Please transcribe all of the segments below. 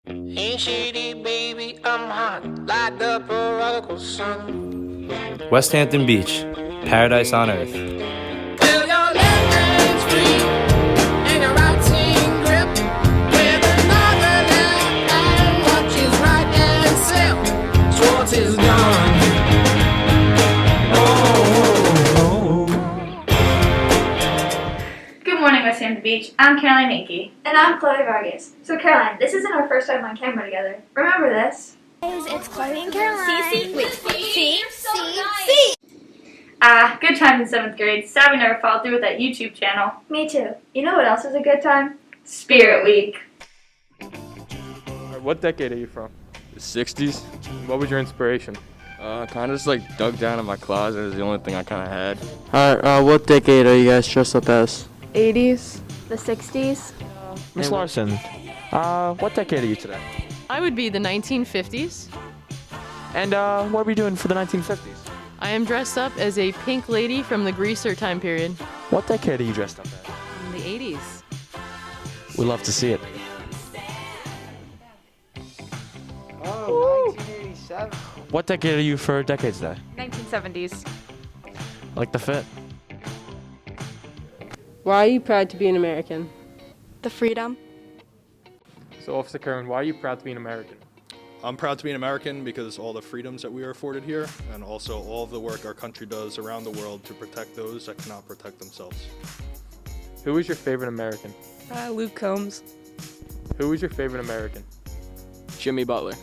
Ain't shady, baby, I'm hot, like the prodigal son. West Hampton Beach, paradise on earth. Till your left hand's free and your right hand grip, with another left hand watches right hand slip. Sports is gone. Good morning, West Hampton Beach. I'm Caroline Mankey. And I'm Chloe Vargas. So Caroline, this isn't our first time on camera together. Remember this? It's Chloe and Caroline. C. Good times in 7th grade. Sad we never followed through with that YouTube channel. Me too. You know what else is a good time? Spirit Week. What decade are you from? The 60s. What was your inspiration? Kind of just like dug down in my closet. It was the only thing I kind of had. Alright, what decade are you guys dressed up as? 80s. The 60s. Miss Larson, what decade are you today? I would be the 1950s. And what are we doing for the 1950s? I am dressed up as a pink lady from the greaser time period. What decade are you dressed up as? In the 80s. We love to see it. Oh, 1987. What decade are you for Decades Day? 1970s. Like the fit. Why are you proud to be an American? The freedom. So, Officer Karen, why are you proud to be an American? I'm proud to be an American because all the freedoms that we are afforded here, and also all of the work our country does around the world to protect those that cannot protect themselves. Who is your favorite American? Luke Combs. Who is your favorite American? Jimmy Butler.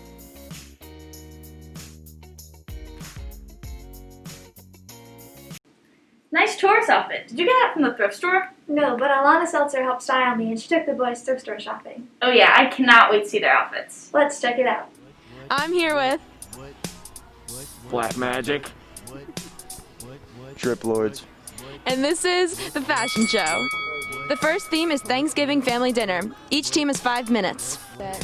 Nice tourist outfit. Did you get that from the thrift store? No, but Alana Seltzer helped style me and she took the boys thrift store shopping. Oh yeah, I cannot wait to see their outfits. Let's check it out. I'm here with Black Magic. Drip Lords. And this is the fashion show. The first theme is Thanksgiving family dinner. Each team has 5 minutes. Yeah.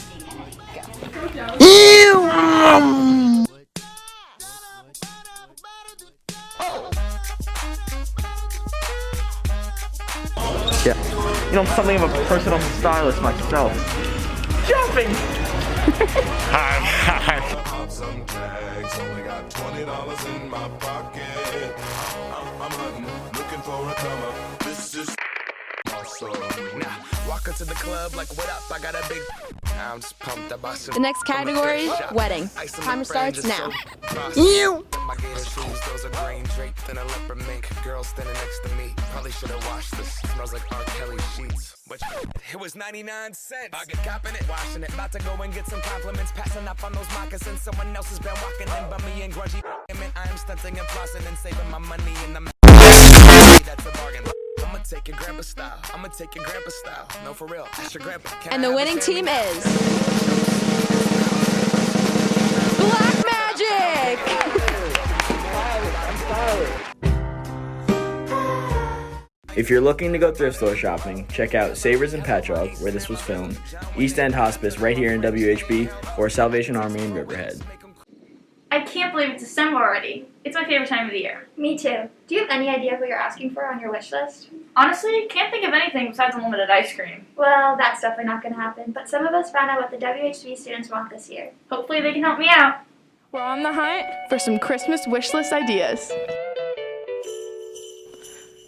You know, I'm something of a personal stylist myself. Jumping! Some tags, only got $20 in my pocket. I'm hunting, looking for a come up. This is awesome. Now, walk into the club like, what up? I got a big. I'm just pumped up. The next category, wedding. Timer starts now. You. My gator shoes, those are green draped in a leopard mink. Girl standing next to me. Probably should have washed this. Smells like R. Kelly sheets. But it was 99 cents. I get copping it, washing it. About to go and get some compliments. Passing up on those moccasins. Someone else has been walking in bummy and grungy. I am stunting and flossing and saving my money in the. That's a bargain. I'ma take your grandpa style. I'ma take your grandpa style. No, for real. Ask your grandpa. And the winning team is Black Magic! If you're looking to go thrift store shopping, check out Savers in Patchogue, where this was filmed, East End Hospice right here in WHB, or Salvation Army in Riverhead. I can't believe it's December already. It's my favorite time of the year. Me too. Do you have any idea what you're asking for on your wish list? Honestly, can't think of anything besides unlimited ice cream. Well, that's definitely not going to happen, but some of us found out what the WHB students want this year. Hopefully they can help me out. We're on the hunt for some Christmas wish list ideas.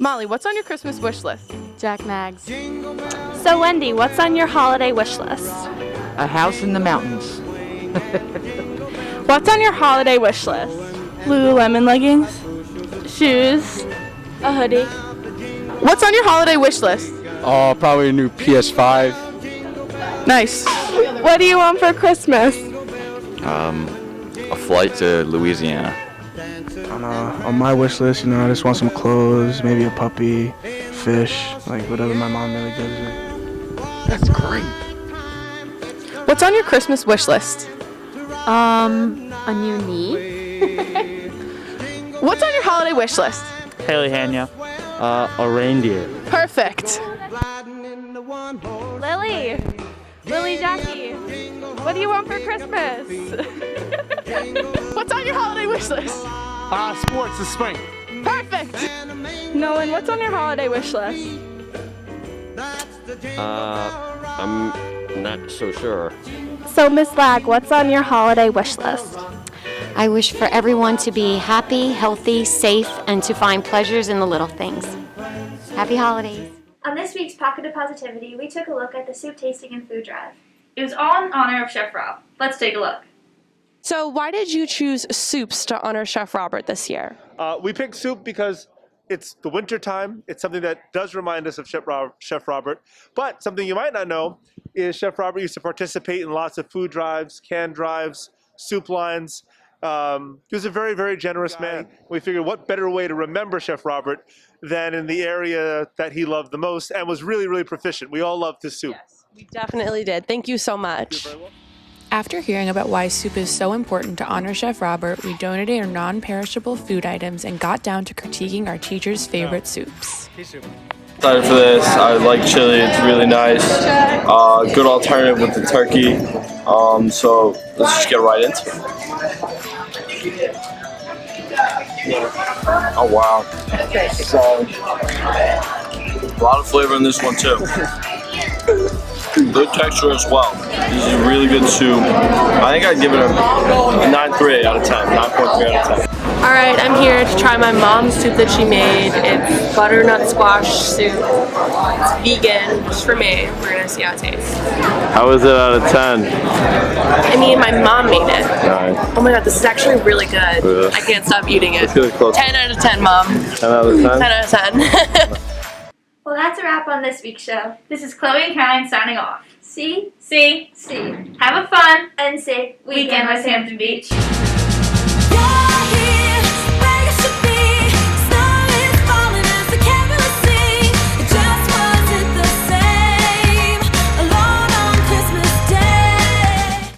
Molly, what's on your Christmas wish list? Jack Mags. So Wendy, what's on your holiday wish list? A house in the mountains. What's on your holiday wish list? Lululemon leggings, shoes, a hoodie. What's on your holiday wish list? Oh, probably a new PS5. Nice. What do you want for Christmas? A flight to Louisiana. On my wish list, I just want some clothes, maybe a puppy, fish, like whatever my mom really gives me. That's great. What's on your Christmas wish list? A new knee. What's on your holiday wish list? Haley Hanya, a reindeer. Perfect. Lily Jackie, what do you want for Christmas? What's on your holiday wish list? Sports this spring. Perfect. Nolan, what's on your holiday wish list? I'm not so sure. So, Miss Lag, what's on your holiday wish list? I wish for everyone to be happy, healthy, safe, and to find pleasures in the little things. Happy holidays. On this week's Pocket of Positivity, we took a look at the soup tasting and food drive. It was all in honor of Chef Rob. Let's take a look. So why did you choose soups to honor Chef Robert this year? We picked soup because it's the winter time. It's something that does remind us of Chef Robert. But something you might not know is Chef Robert used to participate in lots of food drives, can drives, soup lines. He was a very, very generous man. We figured what better way to remember Chef Robert than in the area that he loved the most and was really, really proficient. We all loved his soup. Yes, we definitely did. Thank you so much. After hearing about why soup is so important to honor Chef Robert, we donated our non-perishable food items and got down to critiquing our teachers' favorite soups. Excited for this. I like chili. It's really nice. Good alternative with the turkey. So let's just get right into it. Oh wow. So a lot of flavor in this one too. Good texture as well. This is a really good soup. I think I'd give it a 9.3 out of 10. 9.3 out of 10. Alright, I'm here to try my mom's soup that she made. It's butternut squash soup. It's vegan, just for me. We're gonna see how it tastes. How is it out of 10? I mean, my mom made it. Nice. Oh my god, this is actually really good. Yeah. I can't stop eating it. Let's get it close. 10 out of 10, Mom. 10 out of 10? 10 out of 10. Well, that's a wrap on this week's show. This is Chloe and Caroline signing off. See? See? See. Have a fun And safe weekend West Hampton Beach.